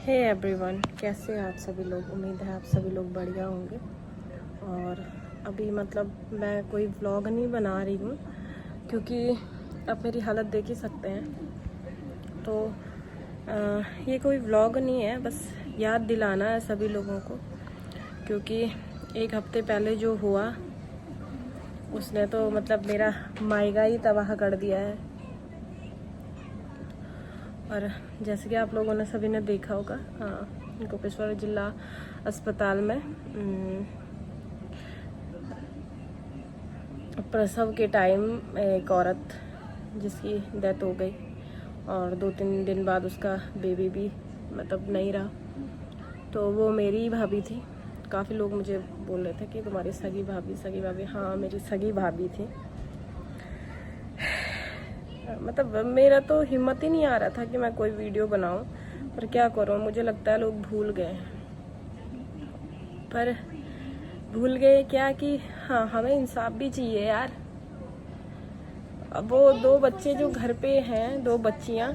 Hey everyone, कैसे हैं आप सभी लोग। उम्मीद है आप सभी लोग बढ़िया होंगे। और अभी मैं कोई व्लॉग नहीं बना रही हूँ क्योंकि आप मेरी हालत देख ही सकते हैं। तो ये कोई व्लॉग नहीं है, बस याद दिलाना है सभी लोगों को, क्योंकि एक हफ्ते पहले जो हुआ उसने तो मेरा मायगा ही तबाह कर दिया है। और जैसे कि आप लोगों ने सभी ने देखा होगा, गोपेश्वर जिला अस्पताल में प्रसव के टाइम एक औरत जिसकी डेथ हो गई और 2-3 दिन बाद उसका बेबी भी नहीं रहा। तो वो मेरी भाभी थी। काफ़ी लोग मुझे बोल रहे थे कि तुम्हारी सगी भाभी। हाँ, मेरी सगी भाभी थी। मेरा तो हिम्मत ही नहीं आ रहा था कि मैं कोई वीडियो बनाऊं, पर क्या करूं, मुझे लगता है लोग भूल गए। पर भूल गए क्या कि हाँ, हमें इंसाफ भी चाहिए यार। अब वो 2 बच्चे जो घर पे हैं, 2 बच्चियां,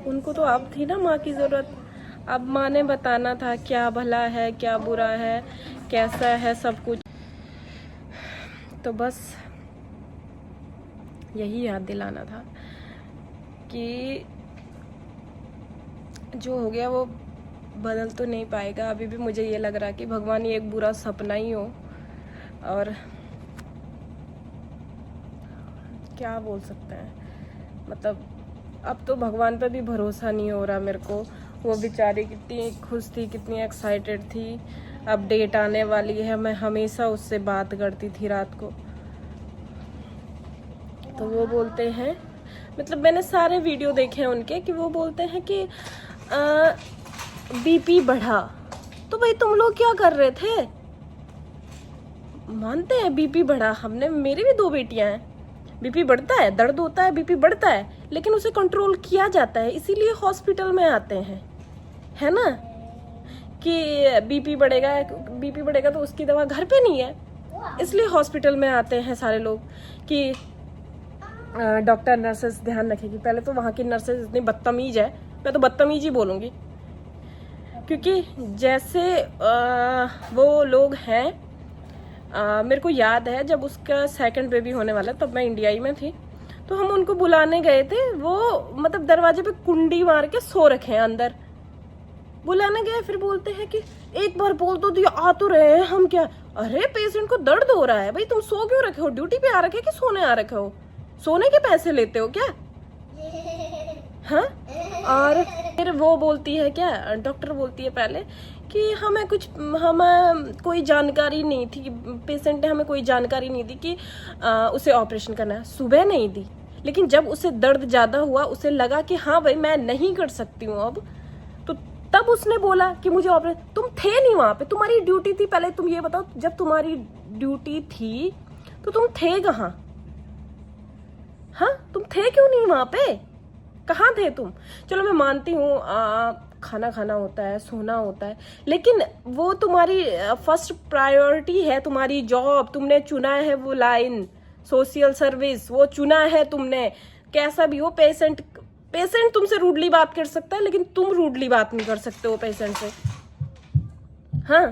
उनको तो अब थी ना माँ की ज़रूरत। अब माँ ने बताना था क्या भला है, क्या बुरा है, कैसा है सब कुछ। तो बस यही याद दिलाना था कि जो हो गया वो बदल तो नहीं पाएगा। अभी भी मुझे ये लग रहा है कि भगवान ये एक बुरा सपना ही हो। और क्या बोल सकते हैं, अब तो भगवान पे भी भरोसा नहीं हो रहा मेरे को। वो बेचारी कितनी खुश थी, कितनी एक्साइटेड थी। अब डेट आने वाली है, मैं हमेशा उससे बात करती थी रात को। तो वो बोलते हैं, मैंने सारे वीडियो देखे हैं उनके, कि वो बोलते हैं कि बीपी बढ़ा। तो भाई तुम लोग क्या कर रहे थे? मानते हैं बीपी बढ़ा, हमने, मेरी भी 2 बेटियां हैं। बीपी बढ़ता है, दर्द होता है, बीपी बढ़ता है, लेकिन उसे कंट्रोल किया जाता है, इसीलिए हॉस्पिटल में आते हैं, है ना। कि बीपी बढ़ेगा तो उसकी दवा घर पे नहीं है, इसलिए हॉस्पिटल में आते हैं सारे लोग कि डॉक्टर नर्सेस ध्यान रखेगी। पहले तो वहाँ की नर्सेस इतनी बदतमीज है, मैं तो बदतमीज ही बोलूँगी, क्योंकि जैसे वो लोग हैं। मेरे को याद है जब उसका 2nd बेबी होने वाला, तब मैं इंडिया ही में थी। तो हम उनको बुलाने गए थे, वो दरवाजे पे कुंडी मार के सो रखे हैं अंदर। बुलाने गए, फिर बोलते हैं कि एक बार बोल तो दिया, आ तो रहे हैं हम। क्या? अरे पेशेंट को दर्द हो रहा है भाई, तुम सो क्यों रखे हो? ड्यूटी पे आ रखे कि सोने आ रखे हो? सोने के पैसे लेते हो क्या? हाँ। और फिर वो बोलती है, क्या डॉक्टर बोलती है पहले कि हमें कोई जानकारी नहीं थी, पेशेंट ने हमें कोई जानकारी नहीं दी कि उसे ऑपरेशन करना है। सुबह नहीं दी, लेकिन जब उसे दर्द ज्यादा हुआ, उसे लगा कि हाँ भाई मैं नहीं कर सकती हूँ अब, तो तब उसने बोला कि मुझे ऑपरेशन। तुम थे नहीं वहां पे, तुम्हारी ड्यूटी थी। पहले तुम ये बताओ, जब तुम्हारी ड्यूटी थी तो तुम थे कहाँ? हाँ, तुम थे क्यों नहीं वहां पे? कहाँ थे तुम? चलो मैं मानती हूँ, खाना खाना होता है, सोना होता है, लेकिन वो तुम्हारी फर्स्ट प्रायोरिटी है, तुम्हारी जॉब, तुमने चुना है वो लाइन, सोशल सर्विस वो चुना है तुमने। कैसा भी हो, पेशेंट तुमसे रूडली बात कर सकता है, लेकिन तुम रूडली बात नहीं कर सकते हो पेशेंट से। हाँ,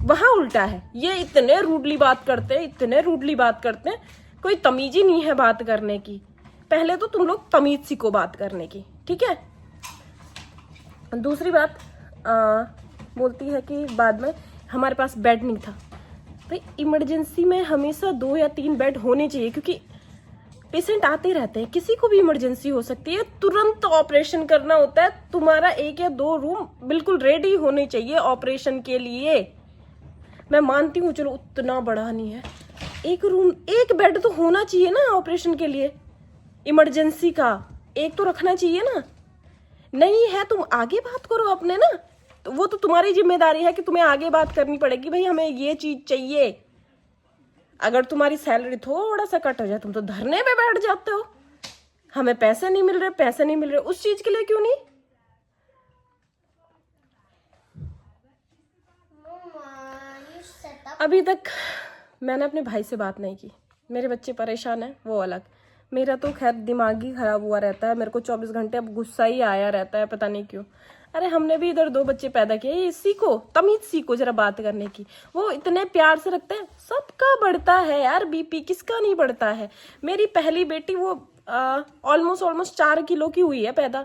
वहां उल्टा है, ये इतने रूडली बात करते हैं, कोई तमीज ही नहीं है बात करने की। पहले तो तुम लोग तमीज सीखो बात करने की, ठीक है। दूसरी बात, बोलती है कि बाद में हमारे पास बेड नहीं था। भाई इमरजेंसी में हमेशा 2 या 3 बेड होने चाहिए, क्योंकि पेशेंट आते रहते हैं, किसी को भी इमरजेंसी हो सकती है, तुरंत ऑपरेशन करना होता है। तुम्हारा 1 या 2 रूम बिल्कुल रेडी होने चाहिए ऑपरेशन के लिए। मैं मानती हूँ, चलो उतना बड़ा नहीं है, 1 रूम, 1 बेड तो होना चाहिए ना ऑपरेशन के लिए। इमरजेंसी का 1 तो रखना चाहिए ना। नहीं है, तुम आगे बात करो अपने ना, तो वो तो तुम्हारी जिम्मेदारी है कि तुम्हें आगे बात करनी पड़ेगी, भाई हमें ये चीज चाहिए। अगर तुम्हारी सैलरी थोड़ा सा कट हो जाए, तुम तो धरने पे बैठ जाते हो, हमें पैसे नहीं मिल रहे, उस चीज के लिए क्यों नहीं? अभी तक मैंने अपने भाई से बात नहीं की। मेरे बच्चे परेशान हैं, वो अलग, मेरा तो खैर दिमाग ही खराब हुआ रहता है, मेरे को 24 घंटे अब गुस्सा ही आया रहता है, पता नहीं क्यों। अरे हमने भी इधर 2 बच्चे पैदा किए, ये सीखो, तमीज सीखो जरा बात करने की। वो इतने प्यार से रखते हैं। सबका बढ़ता है यार बीपी, किसका नहीं बढ़ता है। मेरी पहली बेटी वो ऑलमोस्ट 4 किलो की हुई है पैदा।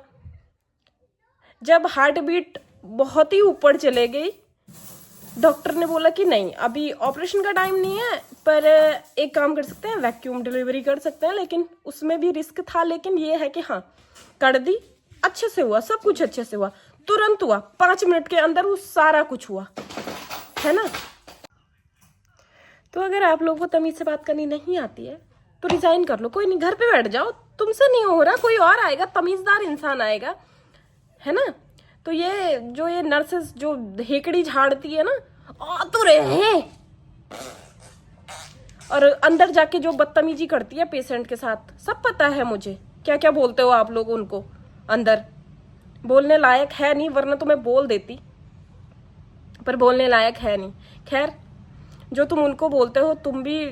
जब हार्ट बीट बहुत ही ऊपर चले गई, डॉक्टर ने बोला कि नहीं अभी ऑपरेशन का टाइम नहीं है, पर एक काम कर सकते हैं, वैक्यूम डिलीवरी कर सकते हैं। लेकिन उसमें भी रिस्क था, लेकिन ये है कि हाँ कर दी, अच्छे से हुआ, सब कुछ अच्छे से हुआ, तुरंत हुआ, 5 मिनट के अंदर वो सारा कुछ हुआ, है ना। तो अगर आप लोगों को तमीज से बात करनी नहीं आती है तो रिजाइन कर लो, कोई नहीं, घर पे बैठ जाओ, तुमसे नहीं हो रहा, कोई और आएगा, तमीजदार इंसान आएगा, है ना। तो ये नर्सेस जो हेकड़ी झाड़ती है ना, आ तो रहे हैं, और अंदर जाके जो बदतमीजी करती है पेशेंट के साथ, सब पता है मुझे, क्या क्या बोलते हो आप लोग उनको। अंदर बोलने लायक है नहीं, वरना तो मैं बोल देती, पर बोलने लायक है नहीं। खैर, जो तुम उनको बोलते हो, तुम भी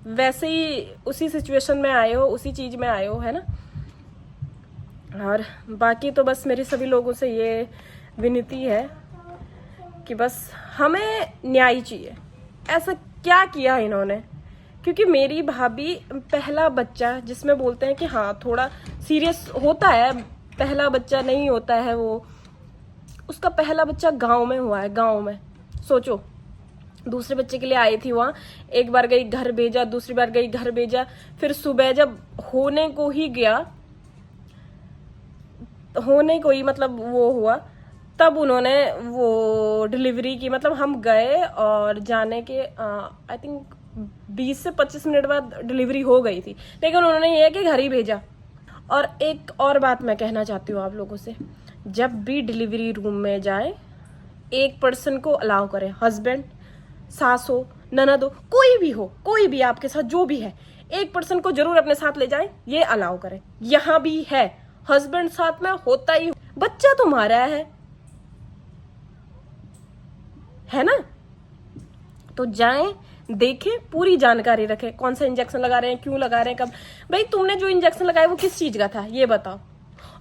वैसे ही उसी सिचुएशन में आए हो, उसी चीज में आए हो, है ना। और बाकी तो बस मेरी सभी लोगों से ये विनती है कि बस हमें न्याय चाहिए। ऐसा क्या किया इन्होंने, क्योंकि मेरी भाभी पहला बच्चा, जिसमें बोलते हैं कि हाँ थोड़ा सीरियस होता है, पहला बच्चा नहीं होता है वो, उसका पहला बच्चा गांव में हुआ है, गांव में। सोचो, दूसरे बच्चे के लिए आई थी वहां, एक बार गई घर भेजा, दूसरी बार गई घर भेजा, फिर सुबह जब होने को ही गया, होने को ही मतलब वो हुआ, तब उन्होंने वो डिलीवरी की। मतलब हम गए और जाने के आई थिंक 20 से 25 मिनट बाद डिलीवरी हो गई थी, लेकिन उन्होंने ये कि घर ही भेजा। और एक और बात मैं कहना चाहती हूँ आप लोगों से, जब भी डिलीवरी रूम में जाए, एक पर्सन को अलाउ करें, हस्बैंड, सास हो, ननद हो, कोई भी हो, कोई भी आपके साथ जो भी है, एक पर्सन को जरूर अपने साथ ले जाए, ये अलाउ करें। यहाँ भी है, हस्बैंड साथ में होता ही, बच्चा तुम्हारा है ना। तो जाएं, देखें, पूरी जानकारी रखें, कौन सा इंजेक्शन लगा रहे हैं, क्यों लगा रहे हैं, कब। भाई तुमने जो इंजेक्शन लगाया वो किस चीज का था ये बताओ।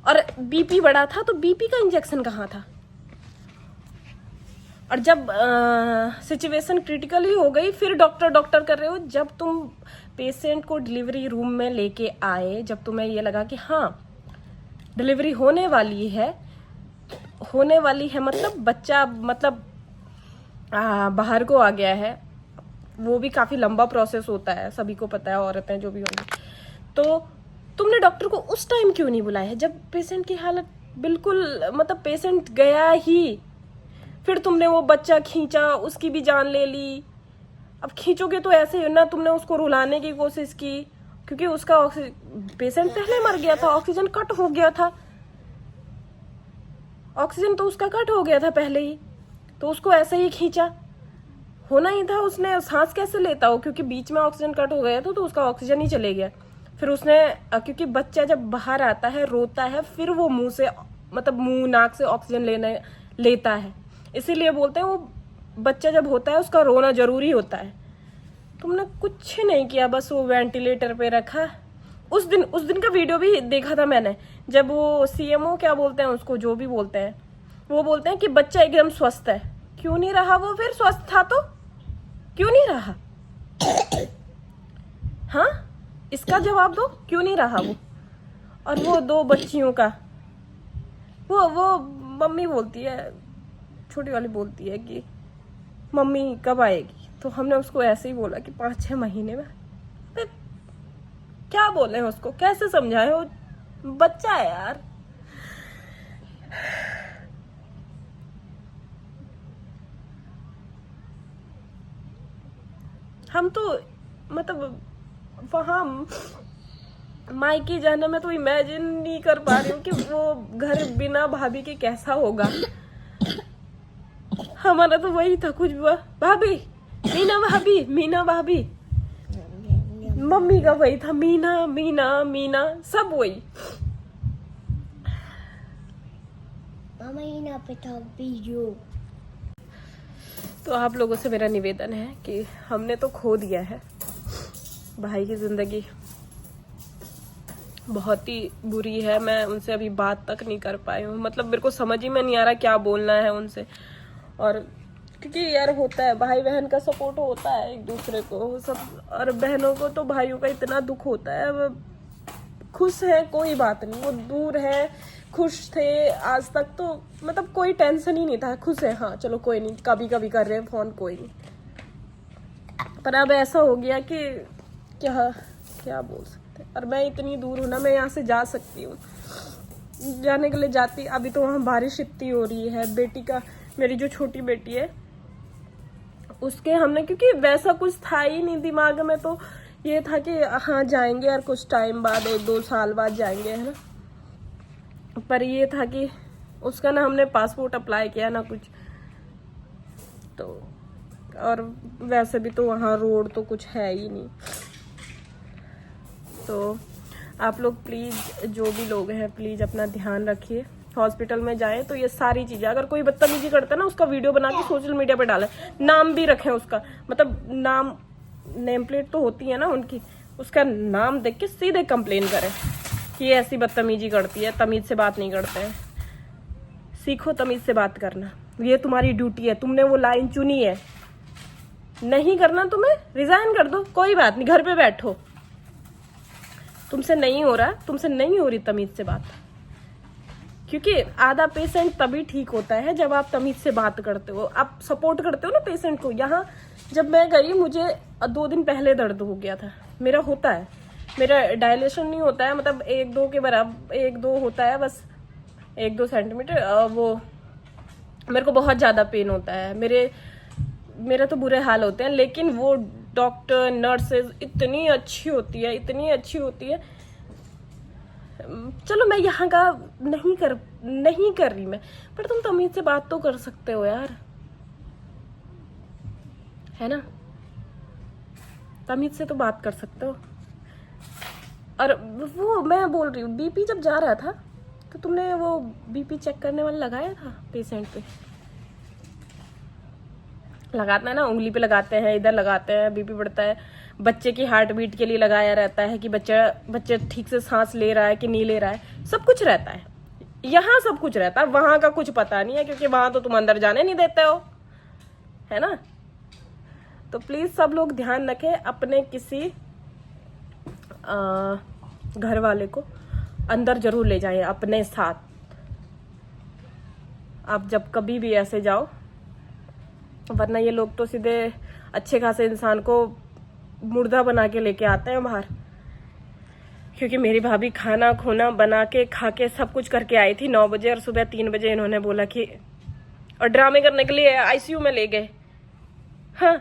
और बीपी बढ़ा था तो बीपी का इंजेक्शन कहाँ था। और जब सिचुएशन क्रिटिकल ही हो गई, फिर डॉक्टर कर रहे हो। जब तुम पेशेंट को डिलीवरी रूम में लेके आए, जब तुम्हें ये लगा कि हाँ डिलीवरी होने वाली है मतलब बच्चा मतलब बाहर को आ गया है, वो भी काफी लंबा प्रोसेस होता है, सभी को पता है, औरतें जो भी होंगी। तो तुमने डॉक्टर को उस टाइम क्यों नहीं बुलाया, जब पेशेंट की हालत बिल्कुल मतलब पेशेंट गया ही, फिर तुमने वो बच्चा खींचा, उसकी भी जान ले ली। अब खींचोगे तो ऐसे ही ना, तुमने उसको रुलाने की कोशिश की, क्योंकि उसका पेशेंट पहले मर गया था, ऑक्सीजन कट हो गया था, ऑक्सीजन तो उसका कट हो गया था पहले ही, तो उसको ऐसे ही खींचा, होना ही था। उसने सांस कैसे लेता हो, क्योंकि बीच में ऑक्सीजन कट हो गया था, तो उसका ऑक्सीजन ही चले गया। फिर उसने क्योंकि बच्चा जब बाहर आता है, रोता है, फिर वो मुंह से मतलब मुंह नाक से ऑक्सीजन लेता है, इसीलिए बोलते हैं वो बच्चा जब होता है उसका रोना जरूरी होता है। तुमने कुछ नहीं किया, बस वो वेंटिलेटर पे रखा। उस दिन का वीडियो भी देखा था मैंने, जब वो सीएमओ क्या बोलते हैं उसको, जो भी बोलते हैं, वो बोलते हैं कि बच्चा एकदम स्वस्थ है। क्यों नहीं रहा वो, फिर स्वस्थ था तो क्यों नहीं रहा। हाँ, इसका जवाब दो, क्यों नहीं रहा वो। और वो 2 बच्चियों का वो मम्मी बोलती है, छोटी वाली बोलती है कि मम्मी कब आएगी, तो हमने उसको ऐसे ही बोला कि 5-6 महीने में। क्या बोले उसको, कैसे समझाए, वो बच्चा है यार। हम तो मतलब वहां मायके जाना मैं तो इमेजिन नहीं कर पा रही हूँ कि वो घर बिना भाभी के कैसा होगा। हमारा तो वही था, कुछ भाभी, मीना भाभी, मम्मी का वही था, मीना, सब वही। मामा पे था वीडियो। तो आप लोगों से मेरा निवेदन है कि हमने तो खो दिया है भाई की जिंदगी, बहुत ही बुरी है। मैं उनसे अभी बात तक नहीं कर पाई हूँ, मतलब मेरे को समझ ही में नहीं आ रहा क्या बोलना है उनसे। और क्योंकि यार होता है, भाई बहन का सपोर्ट होता है एक दूसरे को सब, और बहनों को तो भाइयों का इतना दुख होता है। वो खुश है कोई बात नहीं, वो दूर है, खुश थे आज तक तो मतलब कोई टेंशन ही नहीं था, खुश है, हाँ चलो कोई नहीं, कभी कभी कर रहे हैं फोन, कोई नहीं। पर अब ऐसा हो गया कि क्या क्या बोल सकते हैं। और मैं इतनी दूर हूँ ना, मैं यहाँ से जा सकती हूँ, जाने के लिए जाती, अभी तो वहाँ बारिश इतनी हो रही है। बेटी का, मेरी जो छोटी बेटी है उसके हमने, क्योंकि वैसा कुछ था ही नहीं दिमाग में, तो ये था कि हाँ जाएंगे यार कुछ टाइम बाद, 1-2 साल बाद जाएंगे, है ना। पर ये था कि उसका ना हमने पासपोर्ट अप्लाई किया ना कुछ, तो और वैसे भी तो वहाँ रोड तो कुछ है ही नहीं। तो आप लोग प्लीज़, जो भी लोग हैं प्लीज़ अपना ध्यान रखिए। हॉस्पिटल में जाएं तो ये सारी चीज़ें, अगर कोई बदतमीजी करता है ना उसका वीडियो बना के सोशल मीडिया पे डालें, नाम भी रखें उसका, मतलब नाम, नेम प्लेट तो होती है ना उनकी, उसका नाम देख के सीधे कंप्लेन करें कि ये ऐसी बदतमीजी करती है, तमीज़ से बात नहीं करते हैं। सीखो तमीज़ से बात करना, ये तुम्हारी ड्यूटी है, तुमने वो लाइन चुनी है। नहीं करना तुम्हें, रिजाइन कर दो, कोई बात नहीं, घर पे बैठो। तुमसे नहीं हो रहा, तुमसे नहीं हो रही तमीज़ से बात, क्योंकि आधा पेशेंट तभी ठीक होता है जब आप तमीज़ से बात करते हो, आप सपोर्ट करते हो ना पेशेंट को। यहाँ जब मैं गई, मुझे 2 दिन पहले दर्द हो गया था, मेरा होता है, मेरा डायलेशन नहीं होता है, मतलब 1-2 के बराबर, 1-2 होता है बस, 1-2 सेंटीमीटर। वो मेरे को बहुत ज़्यादा पेन होता है, मेरे तो बुरे हाल होते हैं। लेकिन वो डॉक्टर नर्सेज इतनी अच्छी होती है, इतनी अच्छी होती है। चलो मैं यहाँ का नहीं कर रही मैं, पर तुम तमीज़ से बात तो कर सकते हो यार, है ना, तमीज़ से तो बात कर सकते हो। और वो मैं बोल रही हूँ, बीपी जब जा रहा था तो तुमने वो बीपी चेक करने वाला लगाया था पेशेंट पे? लगाता है ना, उंगली पे लगाते हैं, इधर लगाते हैं, बीपी बढ़ता है। बच्चे की हार्ट बीट के लिए लगाया रहता है कि बच्चे ठीक से सांस ले रहा है कि नहीं ले रहा है, सब कुछ रहता है। यहाँ सब कुछ रहता है, वहां का कुछ पता नहीं है, क्योंकि वहां तो तुम अंदर जाने नहीं देते हो, है ना। तो प्लीज सब लोग ध्यान रखें, अपने किसी घर वाले को अंदर जरूर ले जाएं अपने साथ, आप जब कभी भी ऐसे जाओ, वरना ये लोग तो सीधे अच्छे खासे इंसान को मुर्दा बना के लेके आते हैं बाहर। क्योंकि मेरी भाभी खाना खोना बना के खा के सब कुछ करके आई थी 9 बजे, और सुबह 3 बजे इन्होंने बोला कि, और ड्रामे करने के लिए आईसीयू में ले गए। हाँ,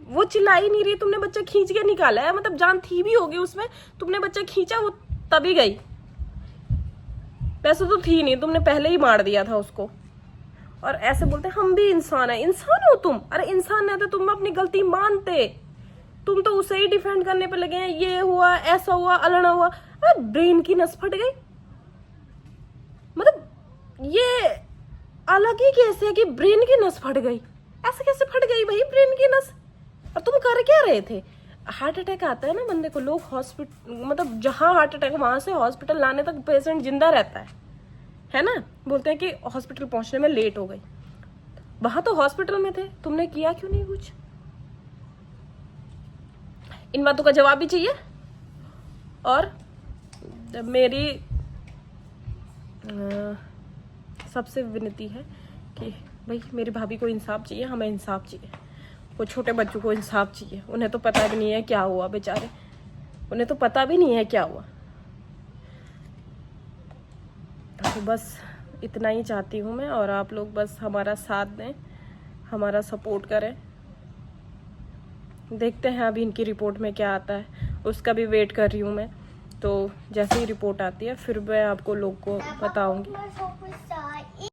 वो चिल्ला ही नहीं रही, तुमने बच्चा खींच के निकाला है, मतलब जान थी भी होगी उसमें, तुमने बच्चा खींचा, वो तभी गई, वैसे तो थी नहीं, तुमने पहले ही मार दिया था उसको। और ऐसे बोलते हम भी इंसान है, इंसान हो तुम? अरे इंसान नहीं तो तुम अपनी गलती मानते, तुम तो उसे ही डिफेंड करने पे लगे हैं, ये हुआ, ऐसा हुआ, अलना हुआ। अरे ब्रेन की नस फट गई, मतलब ये अलग ही कैसे है कि ब्रेन की नस फट गई, ऐसे कैसे फट गई भाई ब्रेन की नस? और तुम कर क्या रहे थे? हार्ट अटैक आता है ना बंदे को, लोग हॉस्पिटल, मतलब जहां हार्ट अटैक वहां से हॉस्पिटल लाने तक पेशेंट जिंदा रहता है ना। बोलते हैं कि हॉस्पिटल पहुंचने में लेट हो गई, वहां तो हॉस्पिटल में थे, तुमने किया क्यों नहीं कुछ? इन बातों का जवाब भी चाहिए। और मेरी सबसे विनती है कि भाई मेरी भाभी को इंसाफ चाहिए, हमें इंसाफ चाहिए, वो छोटे बच्चों को इंसाफ चाहिए, उन्हें तो पता भी नहीं है क्या हुआ, बेचारे उन्हें तो पता भी नहीं है क्या हुआ। तो बस इतना ही चाहती हूँ मैं, और आप लोग बस हमारा साथ दें, हमारा सपोर्ट करें। देखते हैं अभी इनकी रिपोर्ट में क्या आता है, उसका भी वेट कर रही हूँ मैं। तो जैसे ही रिपोर्ट आती है फिर मैं आपको लोग को बताऊंगी।